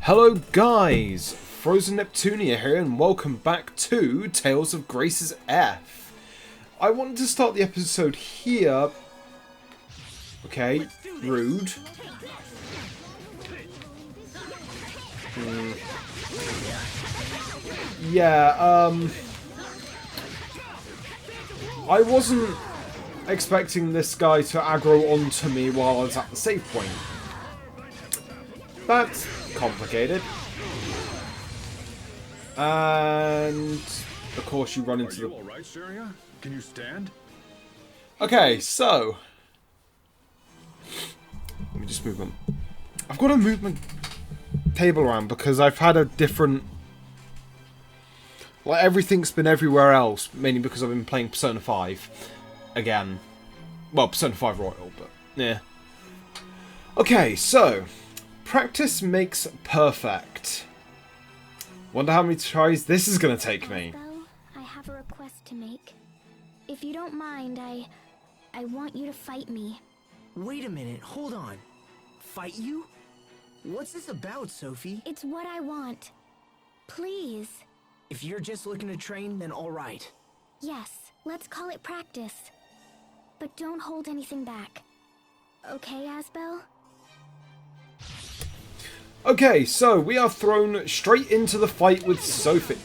Hello guys, Frozen Neptunia here and welcome back to Tales of Graces F. I wanted to start the episode here. Okay, rude. Yeah, I wasn't expecting this guy to aggro onto me while I was at the save point. That's complicated. And of course you run into the... all right, Saria? Can you stand? Okay, so let me just move them. I've got to move my table around because I've had a different... Like, everything's been everywhere else, mainly because I've been playing Persona 5 again. Well, Persona 5 Royal, but yeah. Okay, so practice makes perfect. Wonder how many tries this is going to take me. Belle, I have a request to make. If you don't mind, I want you to fight me. Wait a minute, hold on. Fight you? What's this about, Sophie? It's what I want. Please. If you're just looking to train, then all right. Yes, let's call it practice. But don't hold anything back. Okay, Asbel? Okay, so we are thrown straight into the fight with Sophie.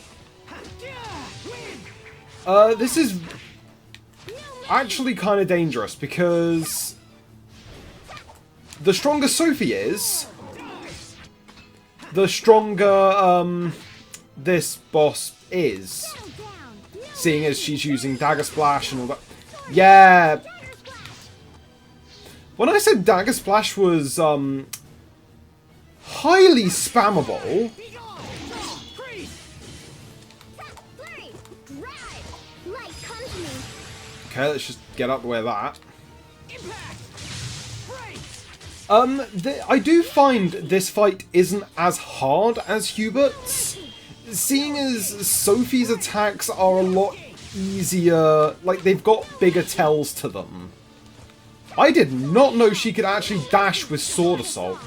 This is actually kind of dangerous because the stronger Sophie is, the stronger this boss is. Seeing as she's using Dagger Splash and all that. Yeah. When I said Dagger Splash was highly spammable. Okay, let's just get out the way of that. I do find this fight isn't as hard as Hubert's, seeing as Sophie's attacks are a lot easier, like they've got bigger tells to them. I did not know she could actually dash with Sword Assault.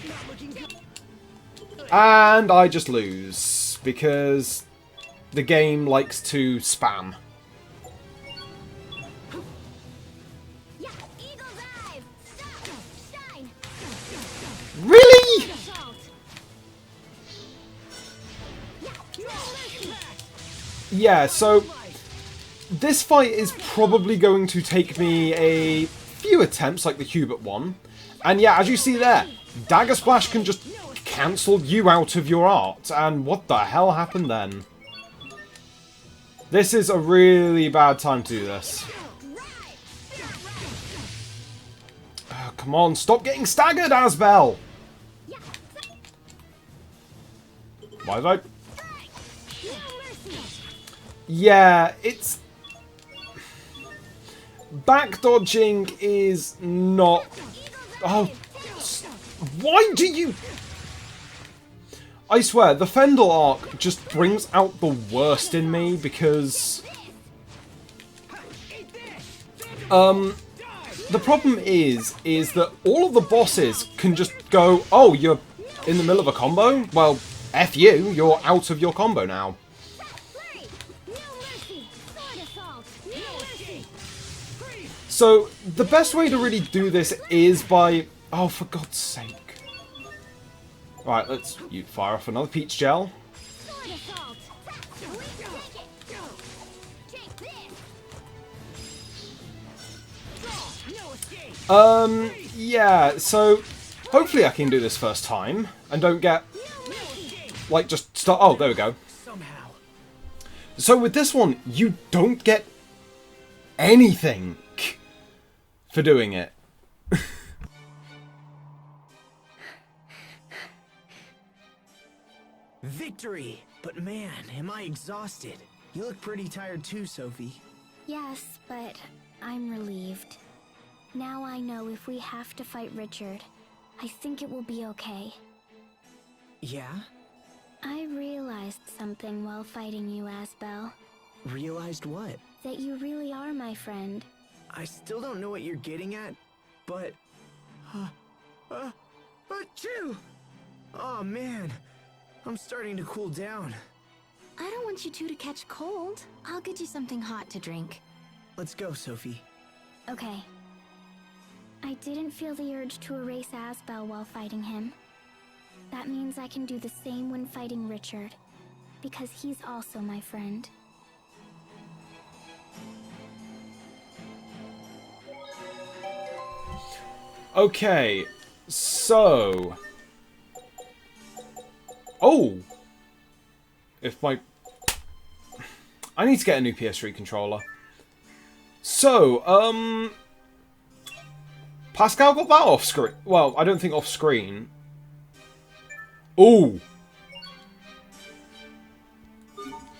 And I just lose, because the game likes to spam. Really? Yeah, so this fight is probably going to take me a few attempts like the Hubert one. And yeah, as you see there, Dagger Splash can just cancel you out of your art. And what the hell happened then? This is a really bad time to do this. Oh, come on, stop getting staggered, Asbel! Why did I... Yeah, it's... Back dodging is not... Oh, why do you... I swear, the Fendel arc just brings out the worst in me because... The problem is that all of the bosses can just go, oh, you're in the middle of a combo? Well, F you, you're out of your combo now. So, the best way to really do this is by... Oh, for God's sake. Right, let's fire off another Peach Gel. Yeah, so hopefully I can do this first time and don't get, like, just start... Oh, there we go. So with this one, you don't get anything for doing it. Victory! But man, am I exhausted. You look pretty tired too, Sophie. Yes, but I'm relieved. Now I know if we have to fight Richard, I think it will be okay. Yeah? I realized something while fighting you, Asbel. Realized what? That you really are my friend. I still don't know what you're getting at, but... Achoo! Oh man, I'm starting to cool down. I don't want you two to catch cold. I'll get you something hot to drink. Let's go, Sophie. Okay. I didn't feel the urge to erase Asbel while fighting him. That means I can do the same when fighting Richard, because he's also my friend. Okay, so... Oh! If my... I need to get a new PS3 controller. So, Pascal got that off screen. Well, I don't think off screen. Ooh!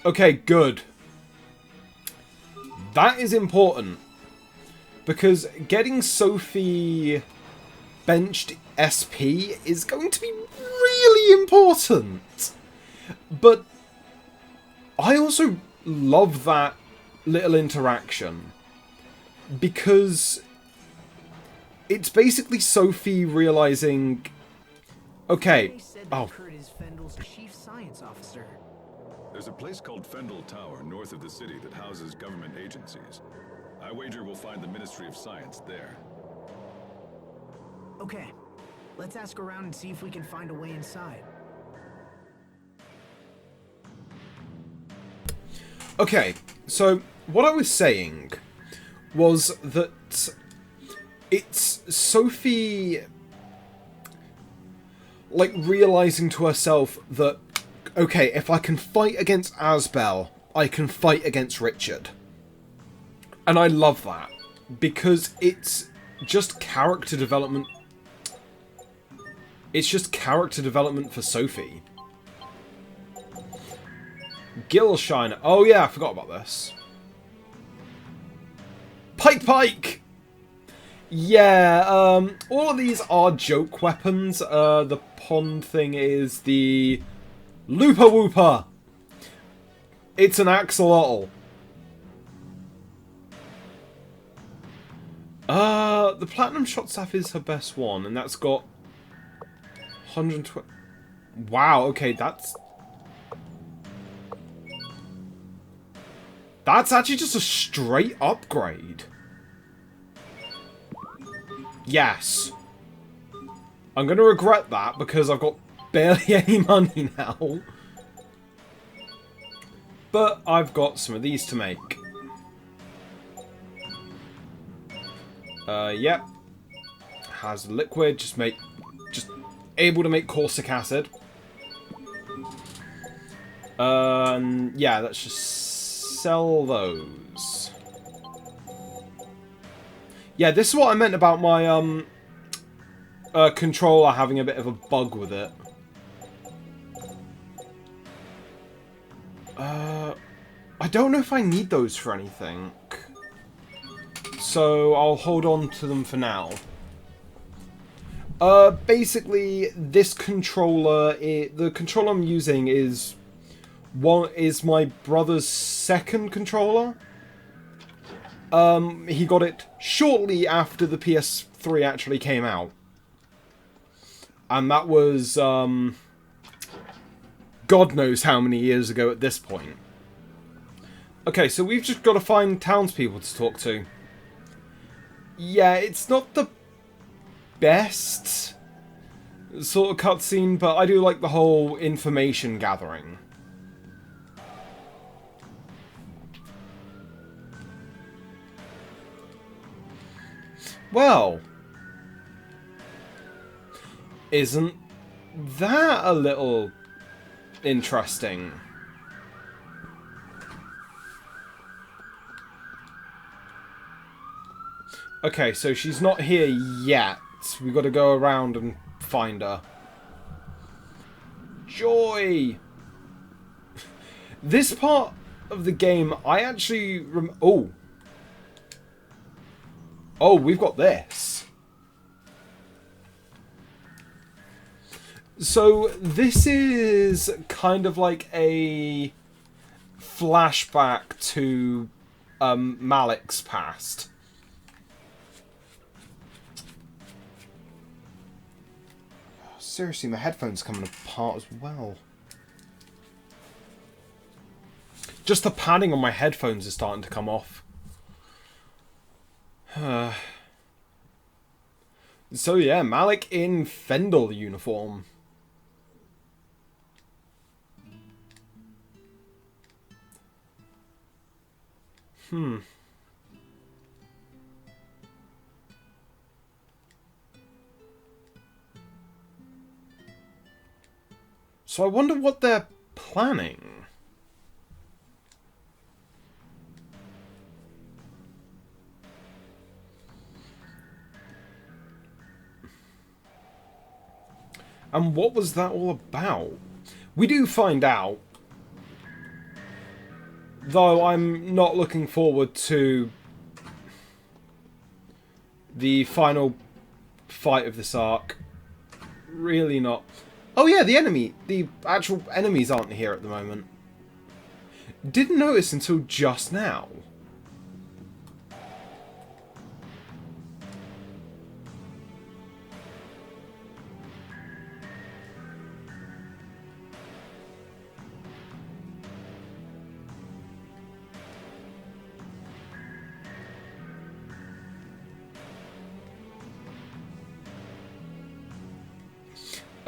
Okay, good. That is important. Because getting Sophie benched SP is going to be really important. But I also love that little interaction. Because it's basically Sophie realizing, okay, oh, Kurt is Fendel's chief science officer. There's a place called Fendel Tower north of the city that houses government agencies. I wager we'll find the Ministry of Science there. Okay, let's ask around and see if we can find a way inside. okay, so what I was saying was that it's Sophie, like, realizing to herself that, okay, if I can fight against Asbel, I can fight against Richard. And I love that, because it's just character development. It's just character development for Sophie. Gilshine. Oh yeah, I forgot about this. Pike! Yeah, all of these are joke weapons. The pond thing is the Looper Whooper. It's an axolotl. The Platinum Shot Staff is her best one, and that's got 120... Wow, okay, that's actually just a straight upgrade. Yes. I'm going to regret that because I've got barely any money now. But I've got some of these to make. Yep. Has liquid, just able to make caustic acid. Yeah, let's just sell those. Yeah, this is what I meant about my controller having a bit of a bug with it. I don't know if I need those for anything. So I'll hold on to them for now. Basically, this controller, the controller I'm using is my brother's second controller. He got it shortly after the PS3 actually came out. And that was, God knows how many years ago at this point. Okay, so we've just got to find townspeople to talk to. Yeah, it's not the best sort of cutscene, but I do like the whole information gathering. Well, isn't that a little interesting? Okay, so she's not here yet. We've got to go around and find her. Joy! This part of the game, I actually... Oh! Oh, we've got this. So, this is kind of like a flashback to Malik's past. Seriously, my headphones coming apart as well. Just the padding on my headphones is starting to come off. So yeah, Malik in Fendel uniform. So I wonder what they're planning. And what was that all about? We do find out. Though I'm not looking forward to the final fight of this arc. Really not. Oh yeah, the actual enemies aren't here at the moment. Didn't notice until just now.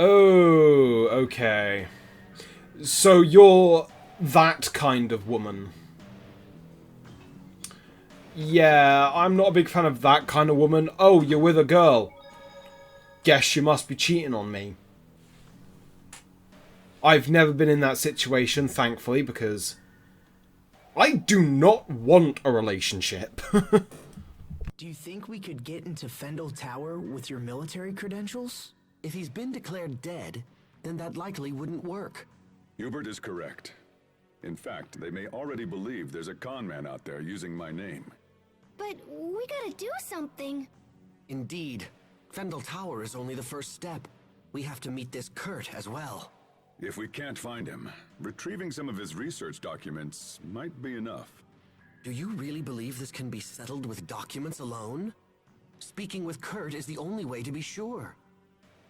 Oh, okay. So you're that kind of woman. Yeah, I'm not a big fan of that kind of woman. Oh, you're with a girl. Guess you must be cheating on me. I've never been in that situation, thankfully, because I do not want a relationship. Do you think we could get into Fendel Tower with your military credentials? If he's been declared dead, then that likely wouldn't work. Hubert is correct. In fact, they may already believe there's a con man out there using my name. But we gotta do something. Indeed. Fendel Tower is only the first step. We have to meet this Kurt as well. If we can't find him, retrieving some of his research documents might be enough. Do you really believe this can be settled with documents alone? Speaking with Kurt is the only way to be sure.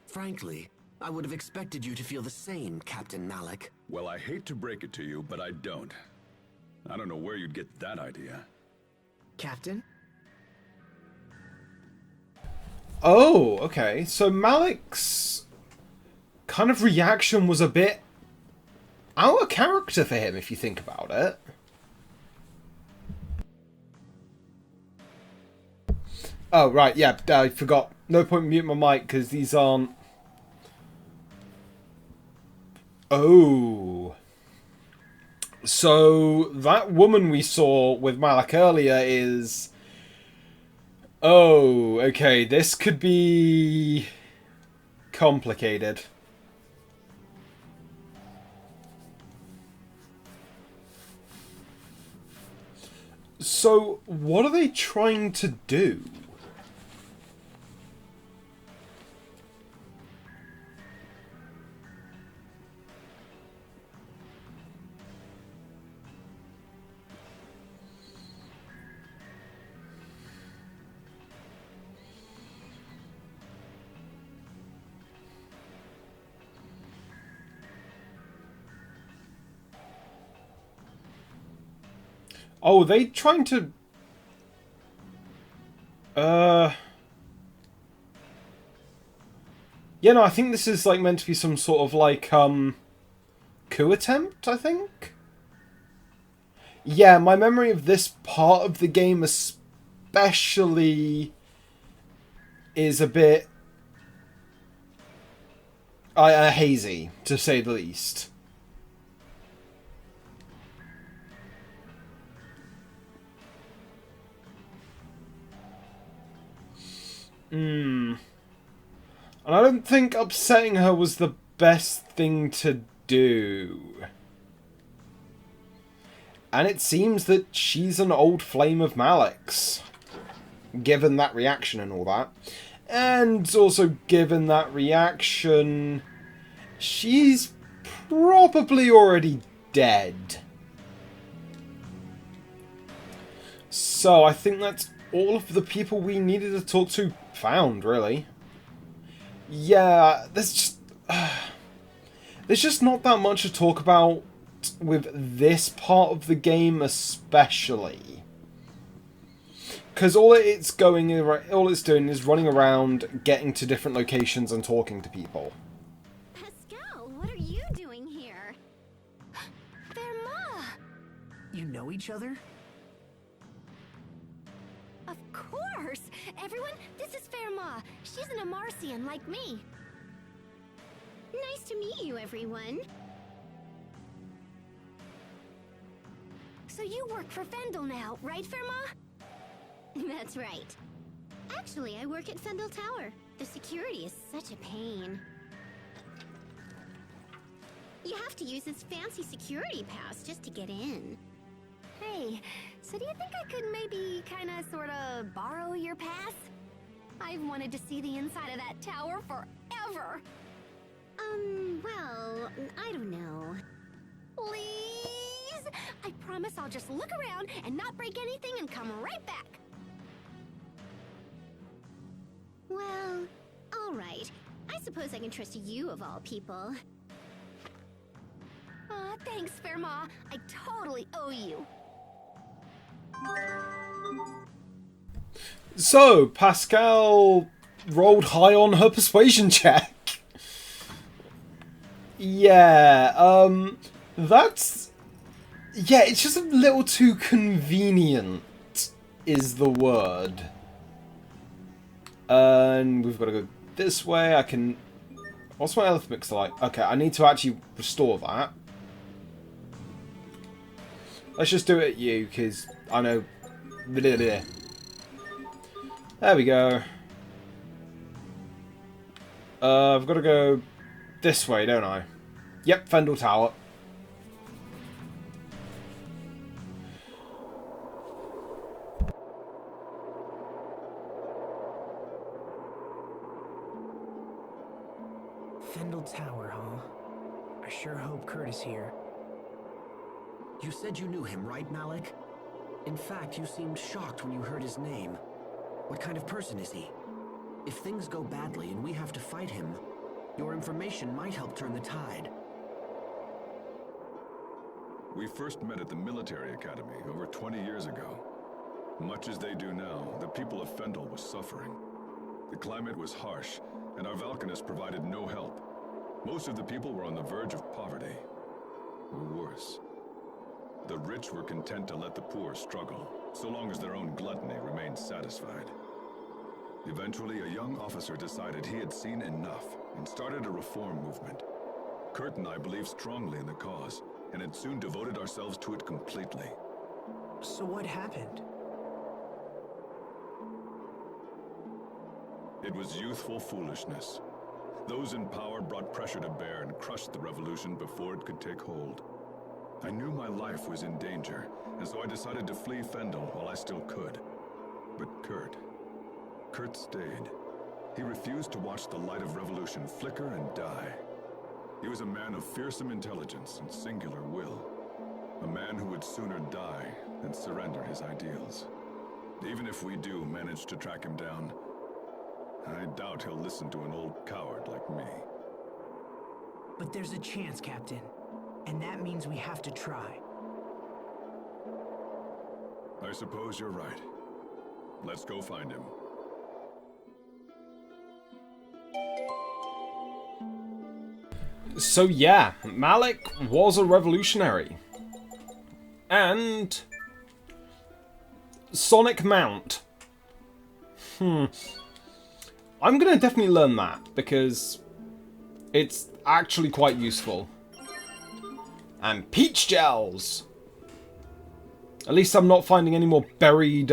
Frankly, I would have expected you to feel the same, Captain Malik. Well, I hate to break it to you, but I don't. I don't know where you'd get that idea. Captain? Oh, okay. So Malik's kind of reaction was a bit out of character for him, if you think about it. Oh, right, yeah, I forgot. No point in muting my mic, because these aren't... Oh. So, that woman we saw with Malik earlier is... Oh, okay, this could be... complicated. So, what are they trying to do? Oh, are they trying to... Yeah, no, I think this is, like, meant to be some sort of, like, coup attempt, I think? Yeah, my memory of this part of the game especially is a bit... hazy, to say the least. And I don't think upsetting her was the best thing to do. And it seems that she's an old flame of Malik's, given that reaction and all that. And also given that reaction, she's probably already dead. So I think that's all of the people we needed to talk to found, really. Yeah, there's just not that much to talk about with this part of the game especially. Because all it's doing is running around, getting to different locations and talking to people. Pascal, what are you doing here? Verma! You know each other? Of course! Everyone, this is Verma. She's an Amarcian like me. Nice to meet you, everyone. So you work for Fendel now, right, Verma? That's right. Actually, I work at Fendel Tower. The security is such a pain. You have to use this fancy security pass just to get in. Hey, so do you think I could maybe kinda sorta borrow your pass? I've wanted to see the inside of that tower forever. Well, I don't know. Please? I promise I'll just look around and not break anything and come right back. Well, alright. I suppose I can trust you of all people. Aw, thanks, Verma. I totally owe you. So, Pascal rolled high on her persuasion check. Yeah, that's... Yeah, it's just a little too convenient, is the word. And we've got to go this way. I can... What's my health mixer like? Okay, I need to actually restore that. Let's just do it at you, because I know... There we go. I've got to go this way, don't I? Yep, Fendel Tower. Fendel Tower, huh? I sure hope Kurt is here. You said you knew him, right, Malik? In fact, you seemed shocked when you heard his name. What kind of person is he? If things go badly and we have to fight him, your information might help turn the tide. We first met at the military academy over 20 years ago. Much as they do now, the people of Fendel was suffering. The climate was harsh, and our Valkanists provided no help. Most of the people were on the verge of poverty. Or worse. The rich were content to let the poor struggle, so long as their own gluttony remained satisfied. Eventually, a young officer decided he had seen enough and started a reform movement. Kurt and I believed strongly in the cause, and had soon devoted ourselves to it completely. So what happened? It was youthful foolishness. Those in power brought pressure to bear and crushed the revolution before it could take hold. I knew my life was in danger, and so I decided to flee Fendel while I still could. But Kurt stayed. He refused to watch the light of revolution flicker and die. He was a man of fearsome intelligence and singular will. A man who would sooner die than surrender his ideals. Even if we do manage to track him down, I doubt he'll listen to an old coward like me. But there's a chance, Captain. And that means we have to try. I suppose you're right. Let's go find him. So yeah, Malik was a revolutionary. And... Sonic Mount. I'm gonna definitely learn that, because it's actually quite useful. And peach gels! At least I'm not finding any more buried,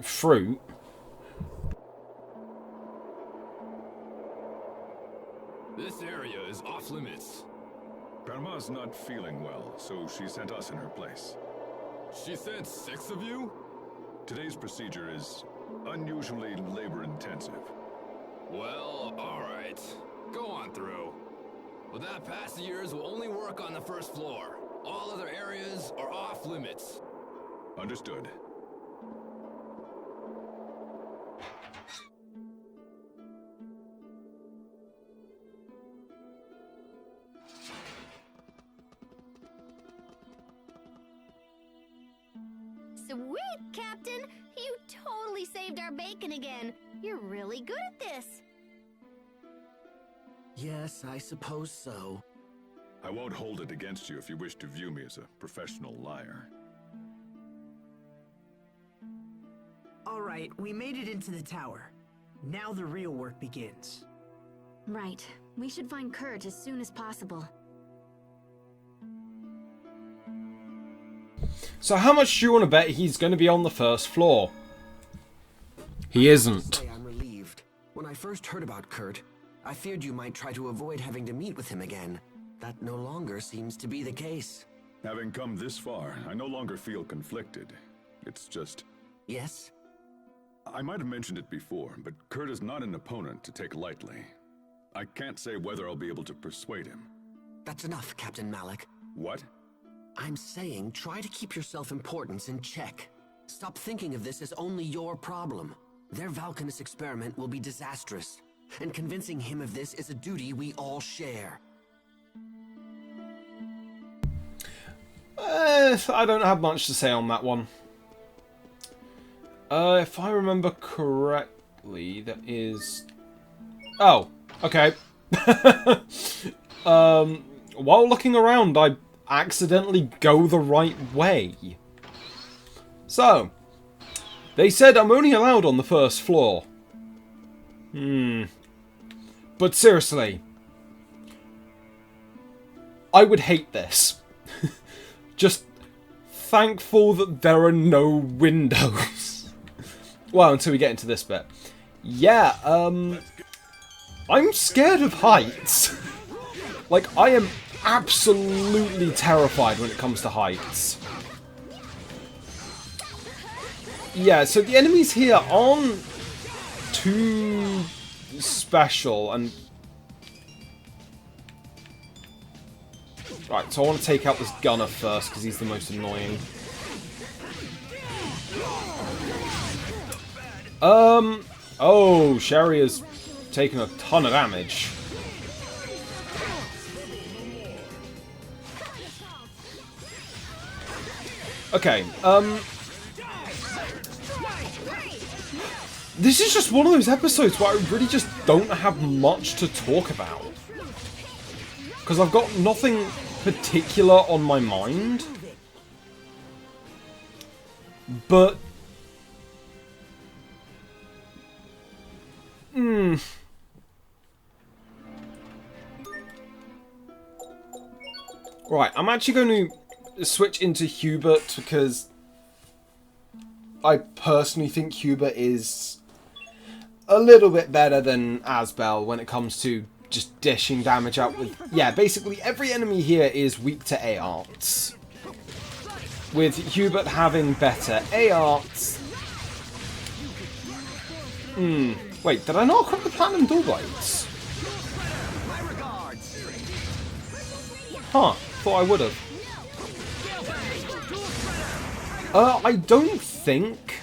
fruit. This area is off limits. Grandma's not feeling well, so she sent us in her place. She sent 6 of you? Today's procedure is unusually labor-intensive. Well, alright. Go on through. With that pass of yours, will only work on the first floor. All other areas are off limits. Understood. Sweet, Captain! You totally saved our bacon again. You're really good at this. Yes, I suppose so. I won't hold it against you if you wish to view me as a professional liar. Alright, we made it into the tower. Now the real work begins. Right. We should find Kurt as soon as possible. So how much do you want to bet he's going to be on the first floor? He isn't. I'm relieved. When I first heard about Kurt, I feared you might try to avoid having to meet with him again. That no longer seems to be the case. Having come this far, I no longer feel conflicted. It's just... Yes? I might have mentioned it before, but Kurt is not an opponent to take lightly. I can't say whether I'll be able to persuade him. That's enough, Captain Malik. What? I'm saying try to keep your self-importance in check. Stop thinking of this as only your problem. Their Valkanus experiment will be disastrous, and convincing him of this is a duty we all share. I don't have much to say on that one. If I remember correctly, that is... Oh, okay. While looking around, I accidentally go the right way. So, they said I'm only allowed on the first floor. But seriously, I would hate this. Just thankful that there are no windows. Well, until we get into this bit. Yeah, I'm scared of heights. Like, I am absolutely terrified when it comes to heights. Yeah, so the enemies here aren't too special, and... Right, so I want to take out this gunner first, because he's the most annoying. Oh, Sherry has taken a ton of damage. Okay, this is just one of those episodes where I really just don't have much to talk about. Because I've got nothing particular on my mind. But... Right, I'm actually going to switch into Hubert because I personally think Hubert is a little bit better than Asbel when it comes to just dishing damage out with... Yeah, basically every enemy here is weak to A-Arts. With Hubert having better A-Arts... Wait, did I not equip the Platinum Dual Blades? Huh, thought I would have. I don't think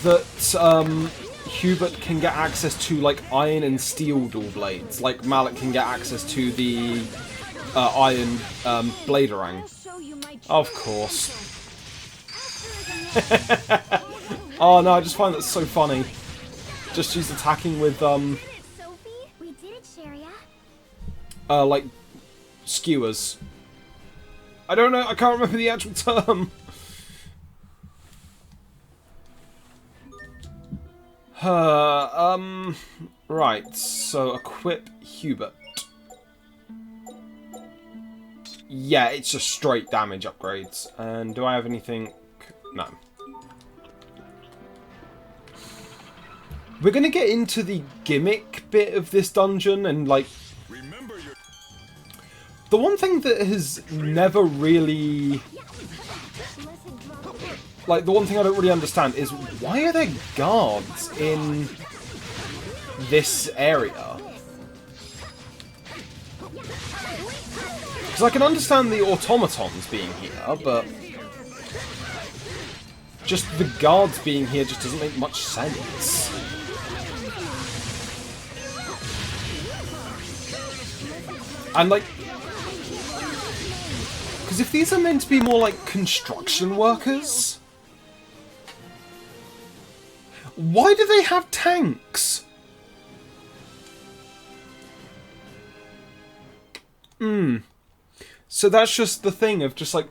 that Hubert can get access to like iron and steel dual blades, like Malik can get access to the iron bladerang. Of course. Oh no, I just find that so funny. Just she's attacking with Sophie, we did it, Sharia. like skewers. I don't know, I can't remember the actual term. Right, so equip Hubert. Yeah, it's just straight damage upgrades. And do I have anything? No. We're gonna get into the gimmick bit of this dungeon and like... The one thing that has never really... Like, the one thing I don't really understand is why are there guards in this area? Because I can understand the automatons being here, but just the guards being here just doesn't make much sense. And like... Because if these are meant to be more like construction workers, why do they have tanks? So that's just the thing of just like,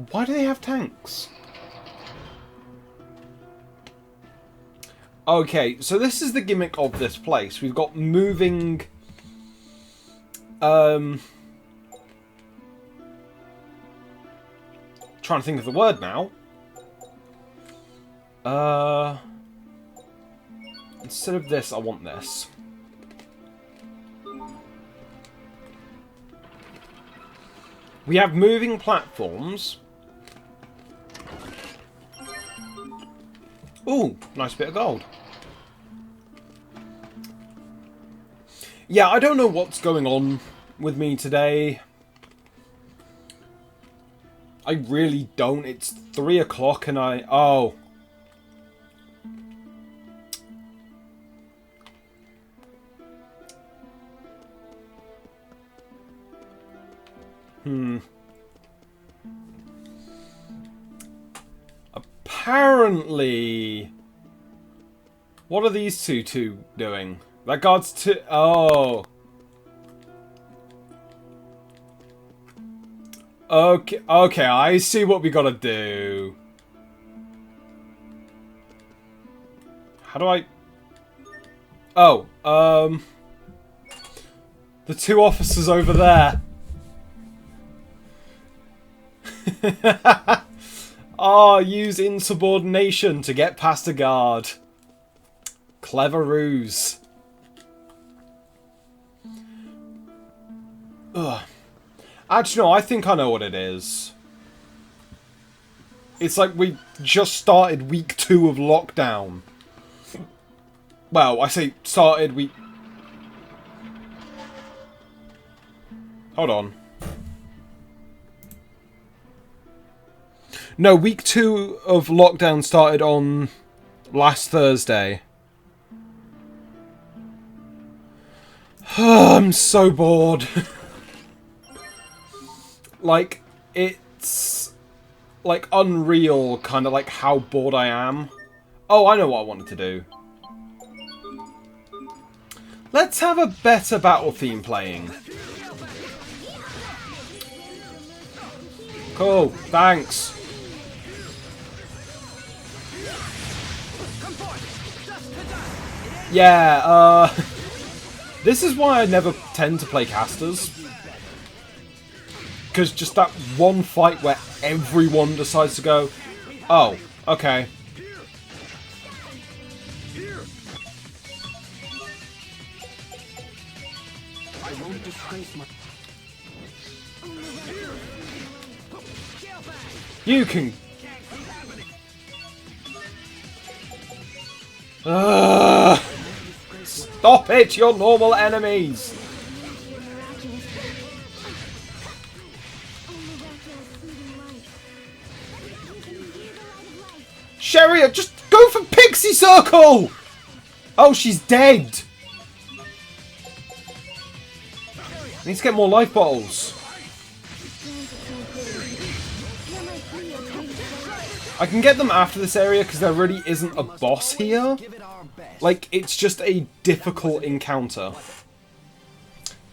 why do they have tanks? Okay, so this is the gimmick of this place. We've got moving... trying to think of the word now. Instead of this, I want this. We have moving platforms. Ooh, nice bit of gold. Yeah, I don't know what's going on with me today. I really don't. It's 3 o'clock and I... Oh. Apparently... What are these two doing? That guard's to... Oh. Okay, I see what we gotta do. How do I... Oh, the 2 officers over there. Use insubordination to get past a guard. Clever ruse. Ugh. Actually, no, I think I know what it is. It's like we just started week 2 of lockdown. Well, I say started week... Hold on. No, week 2 of lockdown started on last Thursday. I'm so bored. Like, it's like unreal kind of like how bored I am. Oh, I know what I wanted to do. Let's have a better battle theme playing. Cool, thanks. Yeah, this is why I never tend to play casters. Because just that one fight where everyone decides to go, oh, okay. I won't disgrace my... You can... Stop it, you're normal enemies! Sharia, just go for Pixie Circle! Oh, she's dead! I need to get more life bottles. I can get them after this area because there really isn't a boss here. Like, it's just a difficult encounter.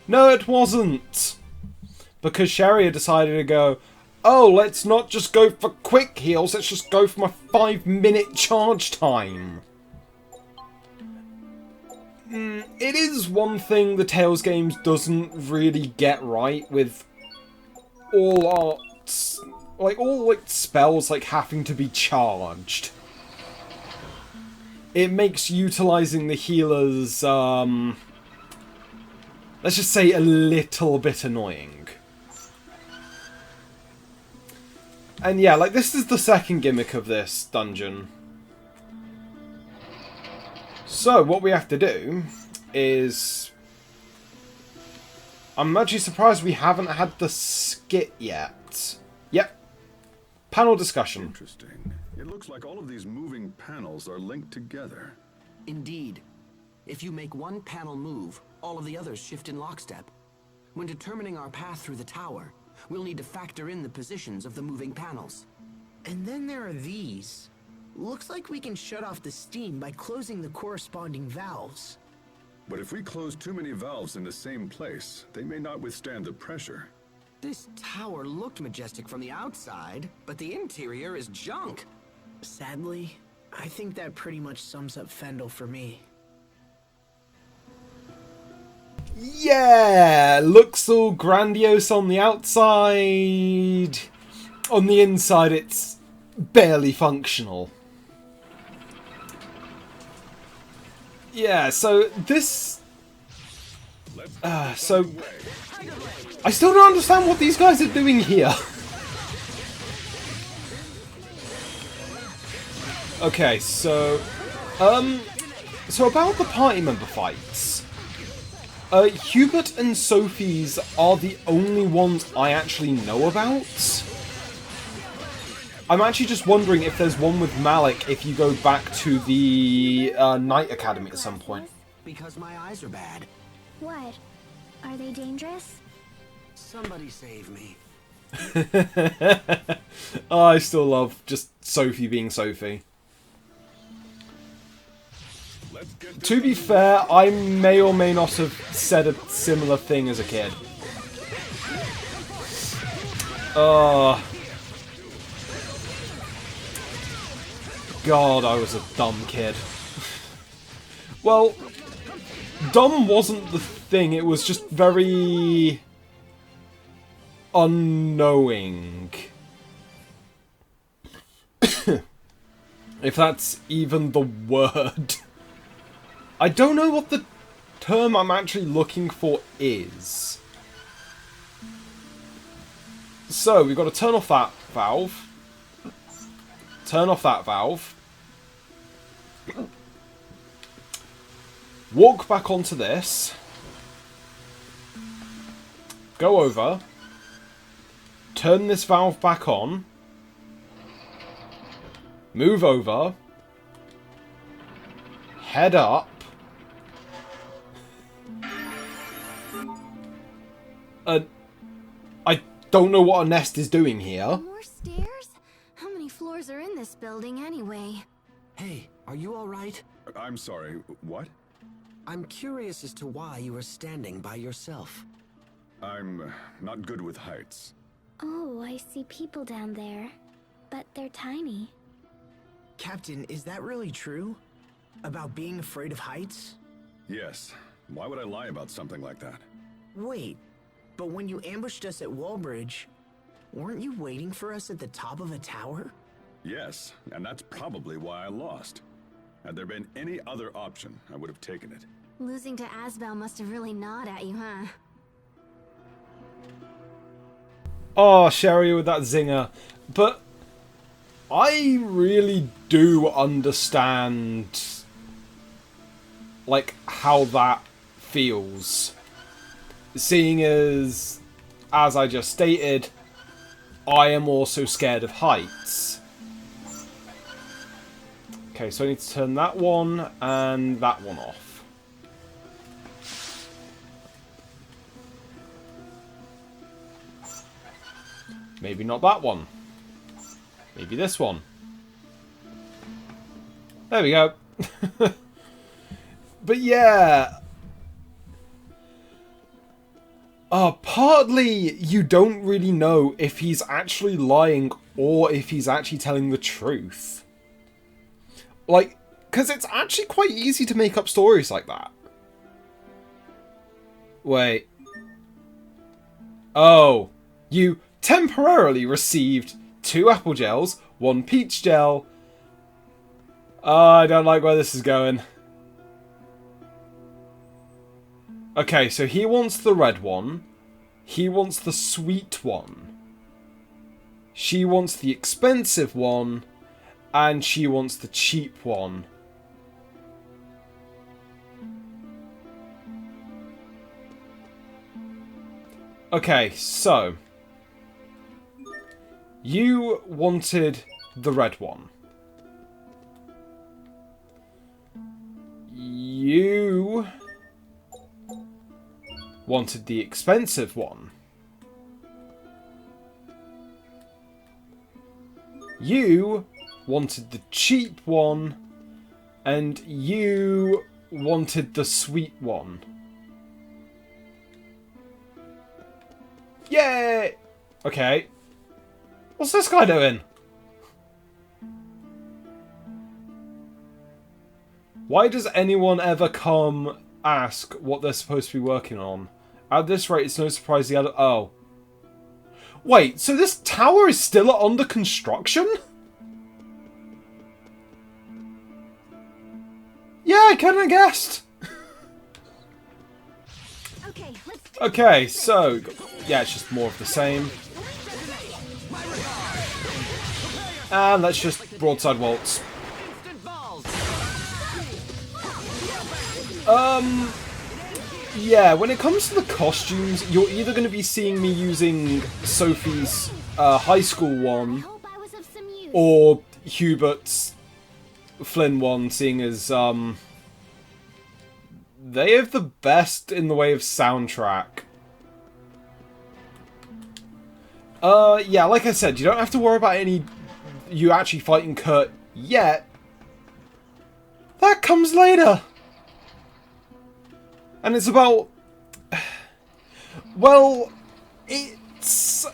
No, it wasn't. Because Sharia decided to go, oh, let's not just go for quick heals, let's just go for my 5-minute charge time. It is one thing the Tales games doesn't really get right with all arts, like all like spells like having to be charged. It makes utilizing the healers, let's just say a little bit annoying. And yeah, like this is the second gimmick of this dungeon. So what we have to do is... I'm actually surprised we haven't had the skit yet. Yep. Panel discussion. Interesting. It looks like all of these moving panels are linked together. Indeed. If you make one panel move, all of the others shift in lockstep. When determining our path through the tower, we'll need to factor in the positions of the moving panels. And then there are these. Looks like we can shut off the steam by closing the corresponding valves. But if we close too many valves in the same place, they may not withstand the pressure. This tower looked majestic from the outside, but the interior is junk. Sadly, I think that pretty much sums up Fendel for me. Yeah, looks all grandiose on the outside. On the inside, it's barely functional. Yeah, so this... so... I still don't understand what these guys are doing here. Okay, so... So about the party member fights. Hubert and Sophie's are the only ones I actually know about. I'm actually just wondering if there's one with Malik if you go back to the Night Academy at some point. Because my eyes are bad. What? Are they dangerous? Somebody save me. Oh, I still love just Sophie being Sophie. To be fair, I may or may not have said a similar thing as a kid. God, I was a dumb kid. Well, dumb wasn't the thing, it was just very... unknowing. If that's even the word. I don't know what the term I'm actually looking for is. So, we've got to turn off that valve. Turn off that valve. Walk back onto this. Go over. Turn this valve back on. Move over. Head up. I don't know what a nest is doing here. More stairs? How many floors are in this building anyway? Hey, are you alright? I'm sorry, what? I'm curious as to why you are standing by yourself. I'm not good with heights. Oh, I see people down there. But they're tiny. Captain, is that really true? About being afraid of heights? Yes. Why would I lie about something like that? Wait, but when you ambushed us at Wallbridge, weren't you waiting for us at the top of a tower? Yes, and that's probably why I lost. Had there been any other option, I would have taken it. Losing to Asbel must have really gnawed at you, huh? Oh, Sherry with that zinger. But I really do understand, like, how that feels. Seeing as I just stated, I am also scared of heights. Okay, so I need to turn that one and that one off. Maybe not that one. Maybe this one. There we go. But yeah. Partly you don't really know if he's actually lying or if he's actually telling the truth. Like, because it's actually quite easy to make up stories like that. Wait. Oh. You temporarily received 2 apple gels, 1 peach gel. I don't like where this is going. Okay, so he wants the red one. He wants the sweet one. She wants the expensive one. And she wants the cheap one. Okay, so you wanted the red one. You wanted the expensive one. You wanted the cheap one, and you wanted the sweet one. Yay! Okay. What's this guy doing? Why does anyone ever come ask what they're supposed to be working on? At this rate, it's no surprise the other... Oh. Wait, so this tower is still under construction? Yeah, I kinda guessed. Okay, so... Yeah, it's just more of the same. And let's just broadside waltz. Yeah, when it comes to the costumes, you're either going to be seeing me using Sophie's high school one, or Hubert's Flynn one, seeing as, they have the best in the way of soundtrack. Yeah, like I said, you don't have to worry about you actually fighting Kurt yet. That comes later. And it's about... Well, it's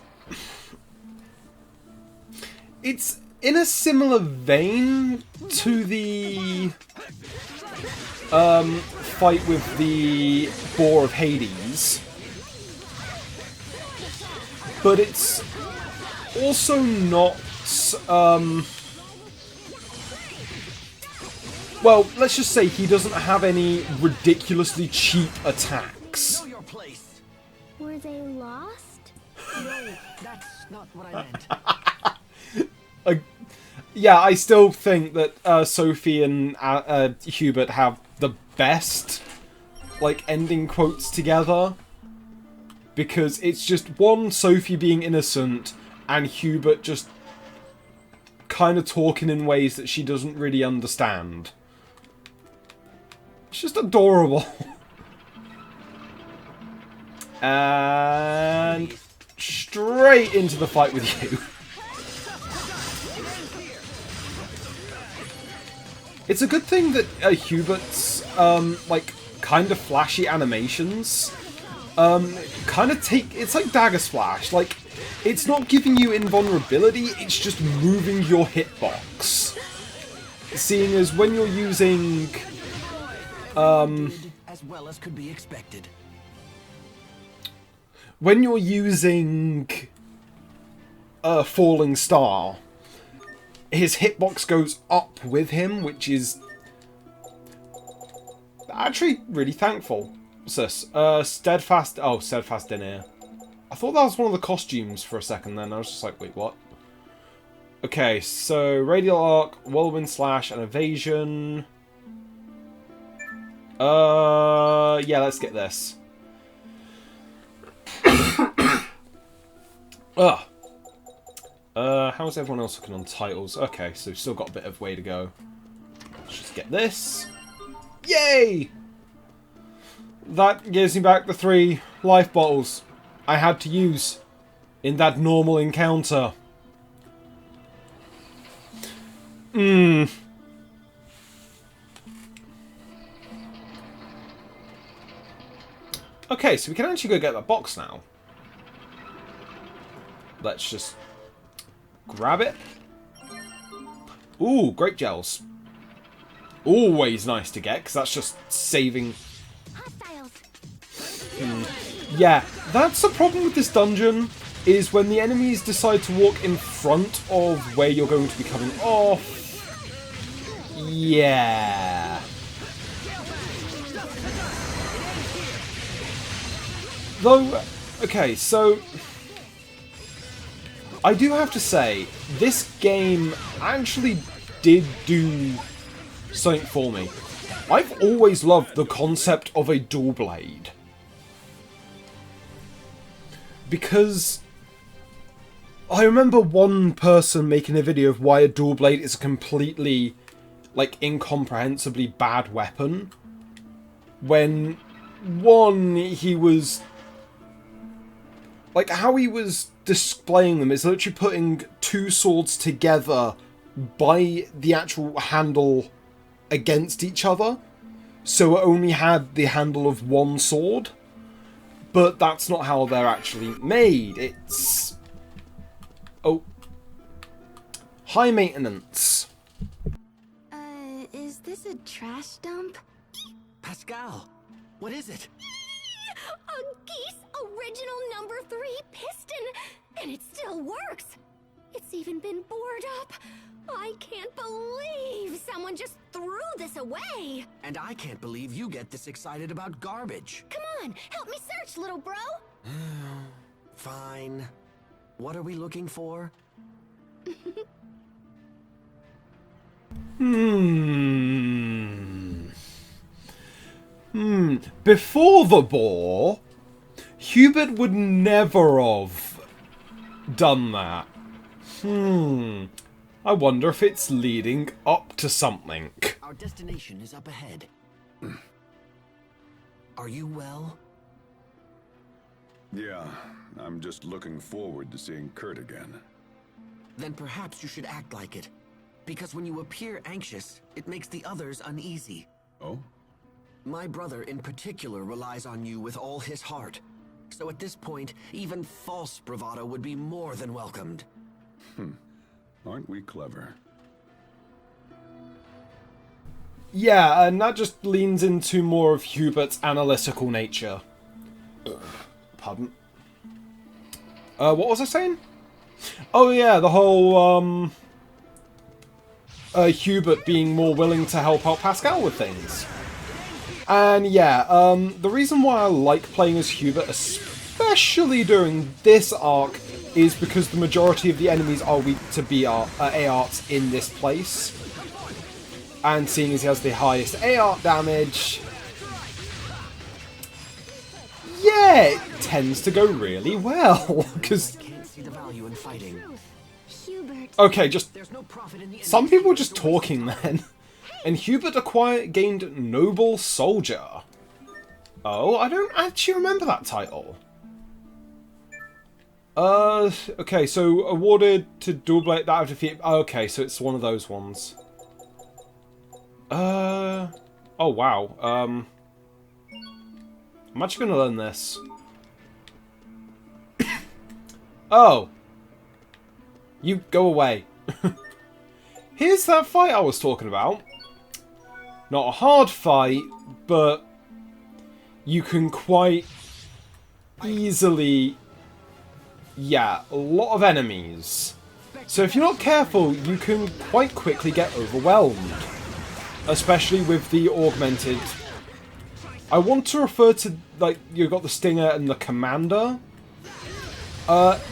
in a similar vein to the fight with the Boar of Hades. But it's also not... Well, let's just say he doesn't have any ridiculously cheap attacks. Were they lost? No, that's not what I meant. Yeah, I still think that Sophie and Hubert have the best, like, ending quotes together. Because it's just, one, Sophie being innocent, and Hubert just kind of talking in ways that she doesn't really understand. It's just adorable. And straight into the fight with you. It's a good thing that Hubert's, like, kind of flashy animations, kind of take... It's like Dagger Splash. Like, it's not giving you invulnerability, it's just moving your hitbox. Seeing as when you're using... as well as could be expected. When you're using a Falling Star, his hitbox goes up with him, which is actually really thankful. What's this? Steadfast... Oh, Steadfast Denier. I thought that was one of the costumes for a second then. I was just like, wait, what? Okay, so Radial Arc, Whirlwind Slash, and Evasion. Yeah, let's get this. Ugh. How's everyone else looking on titles? Okay, so we've still got a bit of way to go. Let's just get this. Yay! That gives me back the 3 life bottles I had to use in that normal encounter. Okay, so we can actually go get that box now. Let's just grab it. Ooh, grape gels. Always nice to get, because that's just saving... Yeah, that's the problem with this dungeon, is when the enemies decide to walk in front of where you're going to be coming off. Yeah. Though, okay, so... I do have to say, this game actually did do something for me. I've always loved the concept of a dual blade. Because I remember one person making a video of why a dual blade is a completely, like, incomprehensibly bad weapon. When, one, he was like how he was displaying them is literally putting two swords together by the actual handle against each other, so it only had the handle of one sword. But that's not how they're actually made. It's high maintenance. Is this a trash dump? Pascal, what is it? A Geese original number 3 piston! And it still works! It's even been bored up! I can't believe someone just threw this away! And I can't believe you get this excited about garbage. Come on, help me search, little bro! Fine. What are we looking for? Before the bore, Hubert would never have done that. I wonder if it's leading up to something. Our destination is up ahead. Are you well? Yeah, I'm just looking forward to seeing Kurt again. Then perhaps you should act like it. Because when you appear anxious, it makes the others uneasy. Oh? My brother in particular relies on you with all his heart. So at this point, even false bravado would be more than welcomed. Aren't we clever? Yeah, and that just leans into more of Hubert's analytical nature. Pardon. What was I saying? Oh yeah, the whole, Hubert being more willing to help out Pascal with things. And yeah, the reason why I like playing as Hubert, especially during this arc, is because the majority of the enemies are weak to A-Arts in this place. And seeing as he has the highest A-Art damage, yeah, it tends to go really well. Because Can't see the value in fighting. Hubert. okay, just There's no profit in the some people were just talking then. And Hubert gained Noble Soldier. Oh, I don't actually remember that title. Okay, so awarded to Dual Blade that have defeated. Okay, so it's one of those ones. Oh wow. I'm actually gonna learn this. Oh. You go away. Here's that fight I was talking about. Not a hard fight, but you can quite easily... Yeah, a lot of enemies. So if you're not careful, you can quite quickly get overwhelmed. Especially with the augmented... I want to refer to, like, you've got the Stinger and the Commander.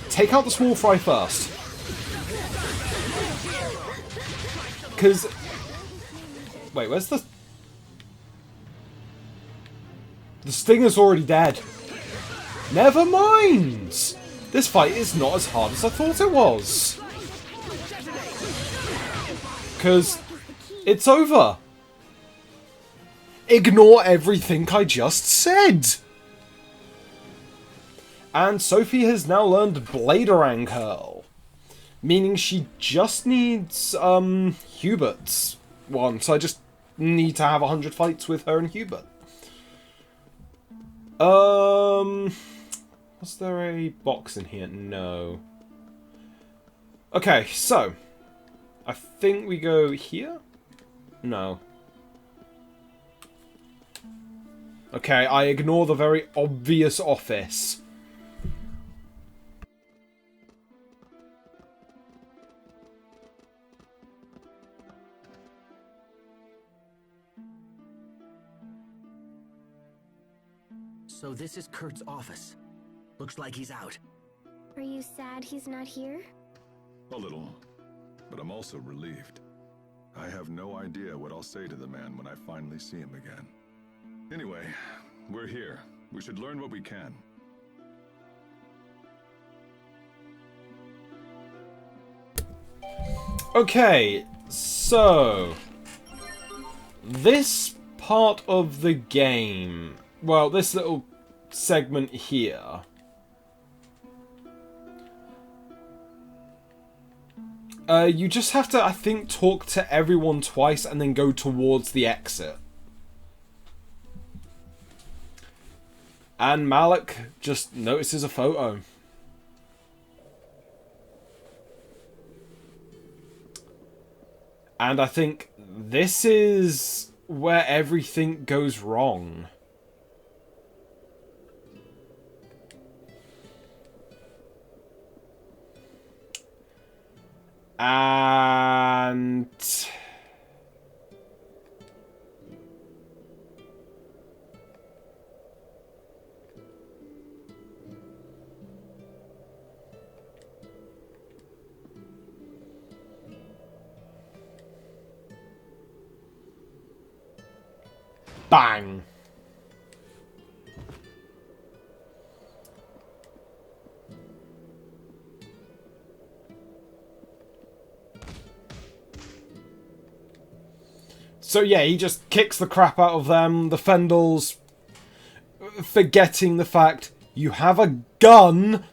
Take out the Small Fry first. Because... Wait, where's the... The Stinger's already dead. Never mind! This fight is not as hard as I thought it was. Because it's over. Ignore everything I just said. And Sophie has now learned Bladerang Hurl. Meaning she just needs Hubert's one. So I just need to have 100 fights with her and Hubert. Was there a box in here? No. Okay, so I think we go here? No. Okay, I ignore the very obvious office. So this is Kurt's office. Looks like he's out. Are you sad he's not here? A little. But I'm also relieved. I have no idea what I'll say to the man when I finally see him again. Anyway, we're here. We should learn what we can. Okay, so this part of the game, well, this little segment here, You just have to, I think, talk to everyone twice and then go towards the exit. And Malik just notices a photo. And I think this is where everything goes wrong. And... bang! So yeah, he just kicks the crap out of them. The Fendels, forgetting the fact you have a gun,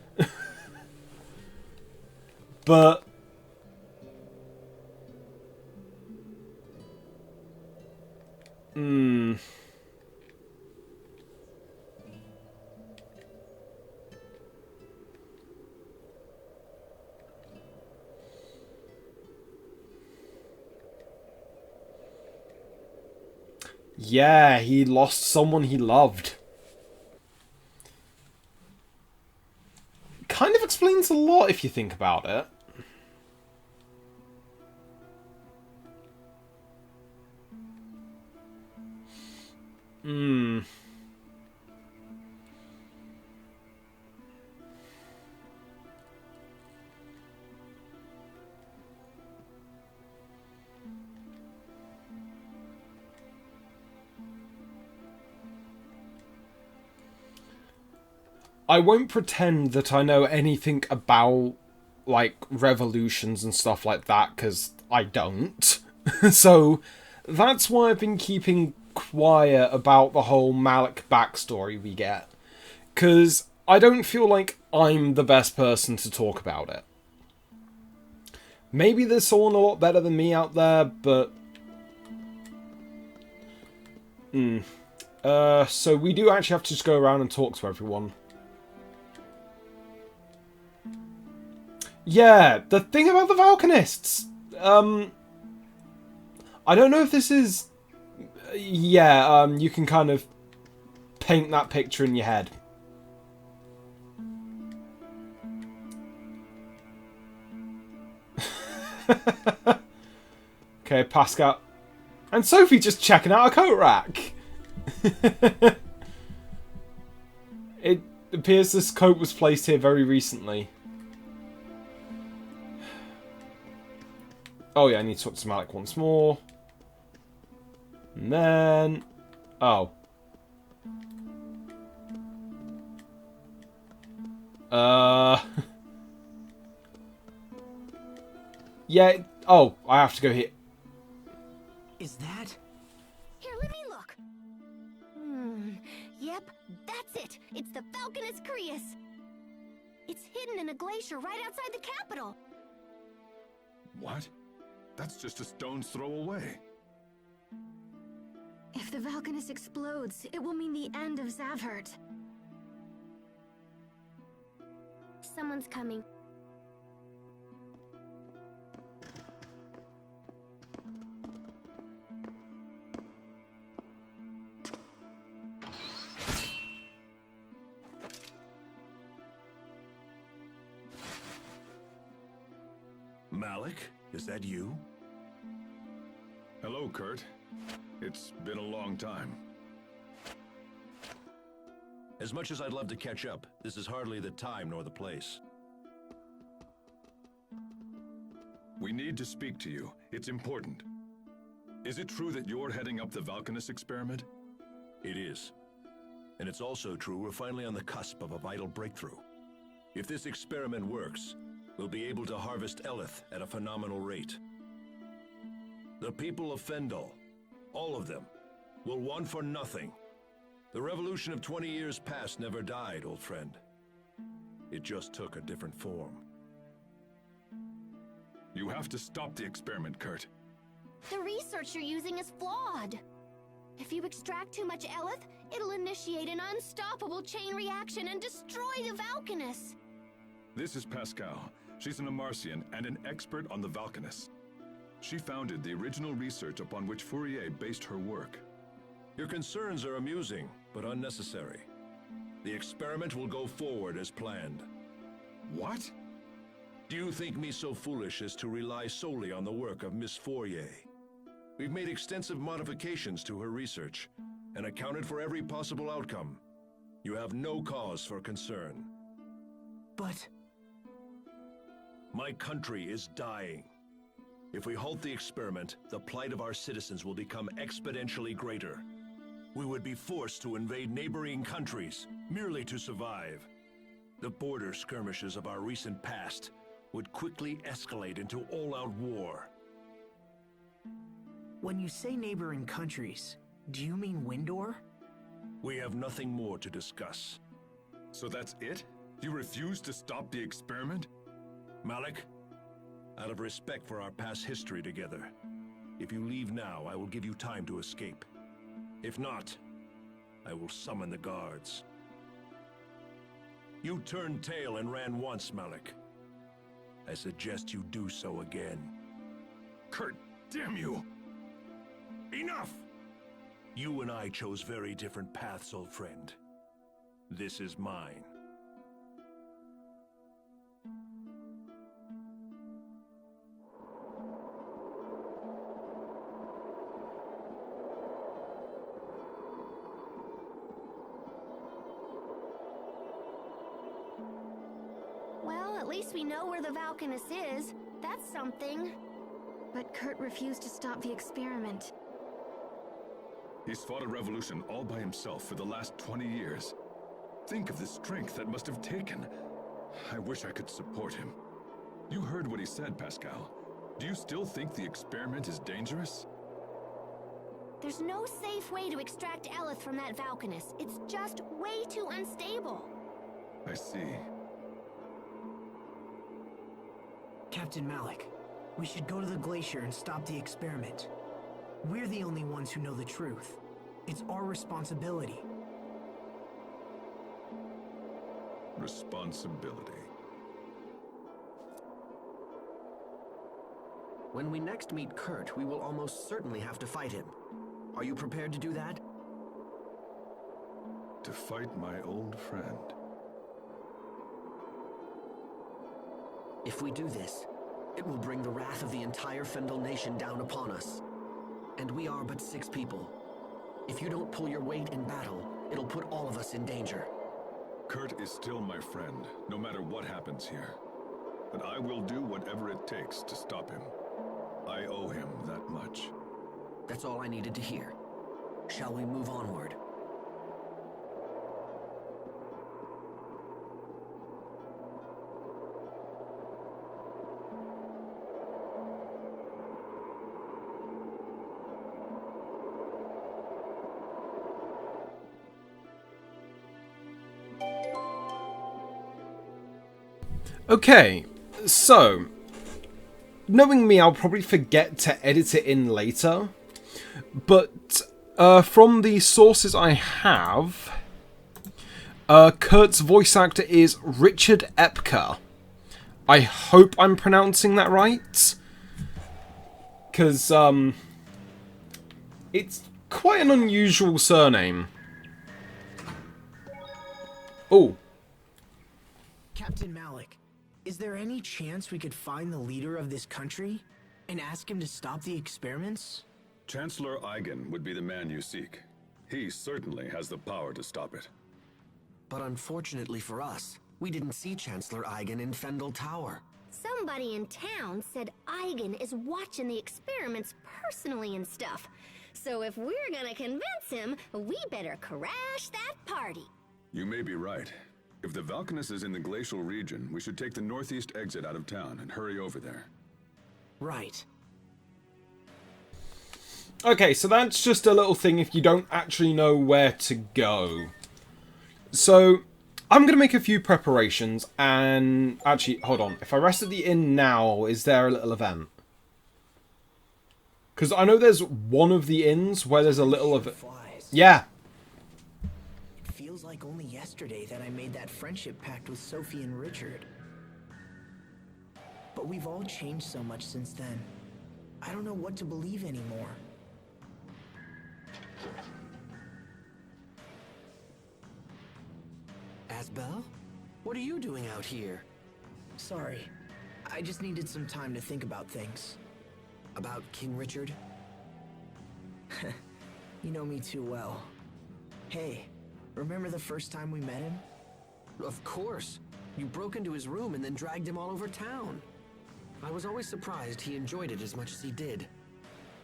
but yeah, he lost someone he loved. Kind of explains a lot if you think about it. I won't pretend that I know anything about, like, revolutions and stuff like that, because I don't. So, that's why I've been keeping quiet about the whole Malik backstory we get. Because I don't feel like I'm the best person to talk about it. Maybe there's someone a lot better than me out there, but... so we do actually have to just go around and talk to everyone. Yeah, the thing about the Valkanists. I don't know if this is... Yeah, you can kind of paint that picture in your head. Okay, Pascal. And Sophie just checking out a coat rack. It appears this coat was placed here very recently. Oh yeah, I need to talk to Malik once more. And then... Oh. Yeah, oh, I have to go here. Is that? Here, let me look. Yep, that's it. It's the Falconus Crius. It's hidden in a glacier right outside the capital. What? That's just a stone's throw away. If the Valkanus explodes, it will mean the end of Zavhert. Someone's coming. Malik, is that you? Hello, Kurt. It's been a long time. As much as I'd love to catch up, this is hardly the time nor the place. We need to speak to you. It's important. Is it true that you're heading up the Valkanus experiment? It is. And it's also true we're finally on the cusp of a vital breakthrough. If this experiment works, we'll be able to harvest Eleth at a phenomenal rate. The people of Fendel, all of them, will want for nothing. The revolution of 20 years past never died, old friend. It just took a different form. You have to stop the experiment, Kurt. The research you're using is flawed. If you extract too much Eleth, it'll initiate an unstoppable chain reaction and destroy the Valkanus. This is Pascal. She's an Amarcian and an expert on the Valkanus. She founded the original research upon which Fourier based her work. Your concerns are amusing, but unnecessary. The experiment will go forward as planned. What? Do you think me so foolish as to rely solely on the work of Miss Fourier? We've made extensive modifications to her research and accounted for every possible outcome. You have no cause for concern. But... My country is dying. If we halt the experiment, the plight of our citizens will become exponentially greater. We would be forced to invade neighboring countries, merely to survive. The border skirmishes of our recent past would quickly escalate into all-out war. when you say neighboring countries, do you mean Windor? We have nothing more to discuss. So that's it? You refuse to stop the experiment? Malik, out of respect for our past history together, if you leave now, I will give you time to escape. If not, I will summon the guards. You turned tail and ran once, Malik. I suggest you do so again. Kurt, damn you! Enough! You and I chose very different paths, old friend. This is mine. Well, at least we know where the Valkanus is. That's something. But Kurt refused to stop the experiment. He's fought a revolution all by himself for the last 20 years. Think of the strength that must have taken. I wish I could support him. You heard what he said, Pascal. Do you still think the experiment is dangerous? There's no safe way to extract Eleth from that Valkanus. It's just way too unstable. I see. Captain Malik, we should go to the glacier and stop the experiment. We're the only ones who know the truth. It's our responsibility. Responsibility. When we next meet Kurt, we will almost certainly have to fight him. Are you prepared to do that? To fight my old friend. If we do this, it will bring the wrath of the entire Fendel Nation down upon us. And we are but 6 people. If you don't pull your weight in battle, it'll put all of us in danger. Kurt is still my friend, no matter what happens here. But I will do whatever it takes to stop him. I owe him that much. That's all I needed to hear. Shall we move onward? Okay, so, knowing me, I'll probably forget to edit it in later, but from the sources I have, Kurt's voice actor is Richard Epker. I hope I'm pronouncing that right, because it's quite an unusual surname. Oh. Captain Malik, is there any chance we could find the leader of this country and ask him to stop the experiments? Chancellor Eigen would be the man you seek. He certainly has the power to stop it. But unfortunately for us, we didn't see Chancellor Eigen in Fendel Tower. Somebody in town said Eigen is watching the experiments personally and stuff. So if we're gonna convince him, we better crash that party. You may be right. If the Valkanus is in the glacial region, we should take the northeast exit out of town and hurry over there. Right. Okay, so that's just a little thing if you don't actually know where to go. So, I'm going to make a few preparations, and actually, hold on. If I rest at the inn now, is there a little event? Because I know there's one of the inns where there's a little of it. Yeah. It feels like only yesterday that I made that friendship pact with Sophie and Richard. But we've all changed so much since then. I don't know what to believe anymore. Asbel? What are you doing out here? Sorry. I just needed some time to think about things. About King Richard? You know me too well. Hey, remember the first time we met him? Of course. You broke into his room and then dragged him all over town. I was always surprised he enjoyed it as much as he did.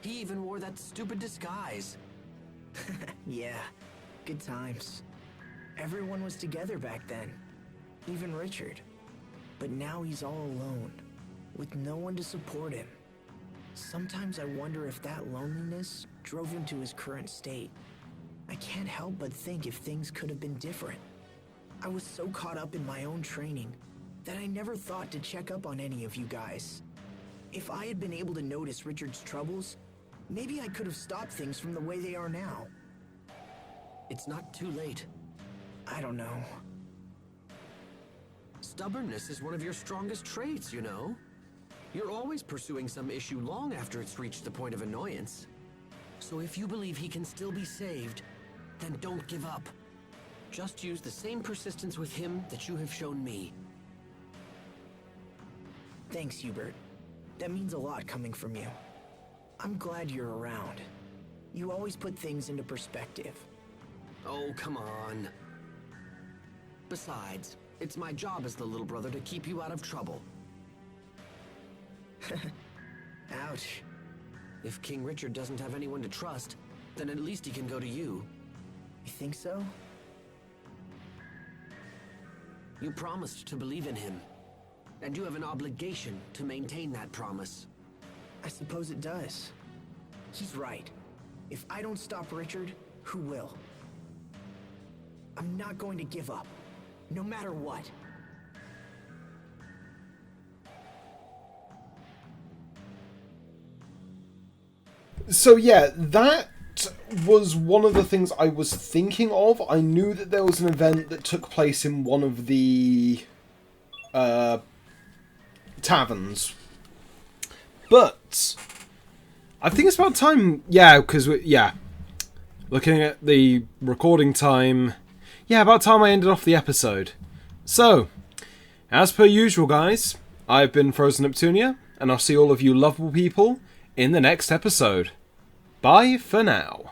He even wore that stupid disguise. Yeah, good times. Everyone was together back then. Even Richard. But now he's all alone, with no one to support him. Sometimes I wonder if that loneliness drove him to his current state. I can't help but think if things could have been different. I was so caught up in my own training that I never thought to check up on any of you guys. If I had been able to notice Richard's troubles, maybe I could have stopped things from the way they are now. It's not too late. I don't know. Stubbornness is one of your strongest traits, you know. You're always pursuing some issue long after it's reached the point of annoyance. So if you believe he can still be saved, then don't give up. Just use the same persistence with him that you have shown me. Thanks, Hubert. That means a lot coming from you. I'm glad you're around. You always put things into perspective. Oh, come on. Besides, it's my job as the little brother to keep you out of trouble. Ouch. If King Richard doesn't have anyone to trust, then at least he can go to you. You think so? You promised to believe in him, and you have an obligation to maintain that promise. I suppose it does. He's right. If I don't stop Richard, who will? I'm not going to give up, no matter what. So yeah, that was one of the things I was thinking of. I knew that there was an event that took place in one of the taverns. But I think it's about time, because looking at the recording time, about time I ended off the episode. So, as per usual, guys, I've been Frozen Neptunia, and I'll see all of you lovable people in the next episode. Bye for now.